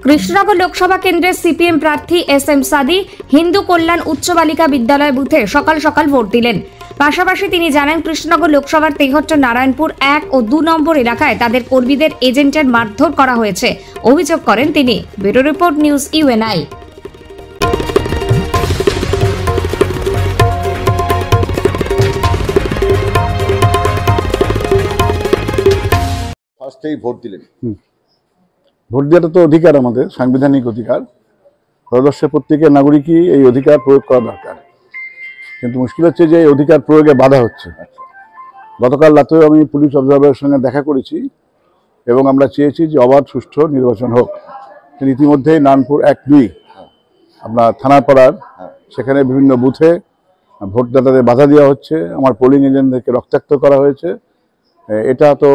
কৃষ্ণনগর লোকসভা কেন্দ্রের সিপিএম প্রার্থী এস.এম. সাদি হিন্দু কল্যাণ উচ্চ বালিকা বিদ্যালয় বুথে সকাল সকাল ভোট দিলেন। পাশাপাশি তিনি জানান, কৃষ্ণনগর লোকসভার ৭৩ নারায়ণপুর ১ ও ২ নম্বর এলাকায় তাদের কর্মীদের এজেন্টের মারধর করা হয়েছে অভিযোগ করেন তিনি। Bureau report, news UNI. Vote দেওয়াটা তো অধিকার, আমাদের সাংবিধানিক অধিকার। ভারতবর্ষের প্রত্যেকের নাগরিকই এই অধিকার প্রয়োগ করা দরকার, কিন্তু মুশকিল হচ্ছে যে এই অধিকার প্রয়োগে বাধা হচ্ছে। গতকাল রাতেও আমি পুলিশ অবজারভারের সঙ্গে দেখা করেছি এবং আমরা চেয়েছি যে অবাধ সুষ্ঠু নির্বাচন হোক। কিন্তু ইতিমধ্যেই নারায়ণপুর ১-২ আপনার থানাপাড়ার সেখানে বিভিন্ন বুথে ভোটদাতাদের বাধা দেওয়া হচ্ছে, আমার পোলিং এজেন্টদেরকে রক্তাক্ত করা হয়েছে। এটা তো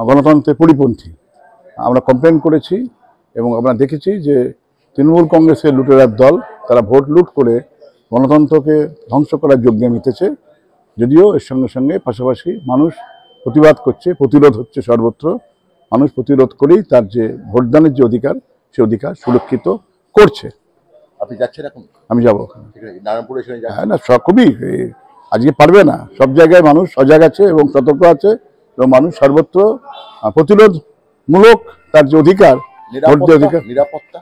গণতন্ত্রের পরিপন্থী। আমরা কমপ্লেন করেছি এবং আমরা দেখেছি যে তৃণমূল কংগ্রেসের লুটেরার দল, তারা ভোট লুট করে গণতন্ত্রকে ধ্বংস করার যজ্ঞে মেতেছে। যদিও এর সঙ্গে সঙ্গে পাশাপাশি মানুষ প্রতিবাদ করছে, প্রতিরোধ হচ্ছে সর্বত্র। মানুষ প্রতিরোধ করেই তার যে ভোটদানের যে অধিকার, সে অধিকার সুরক্ষিত করছে। আপনি যাচ্ছেন এখন? আমি যাবো নারায়ণপুরে। হ্যাঁ, না খুবই আজকে পারবে না, সব জায়গায় মানুষ সজাগ আছে এবং সতর্ক আছে এবং মানুষ সর্বত্র প্রতিরোধমূলক তার যে অধিকার, ভোট দেওয়ার অধিকার, নিরাপত্তা,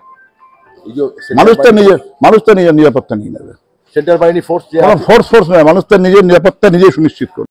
মানুষ তো নিজের নিরাপত্তা নিয়ে নেবে। সেন্ট্রাল বাহিনী ফোর্স নয়, মানুষ তার নিজের নিরাপত্তা নিজেই সুনিশ্চিত করবে।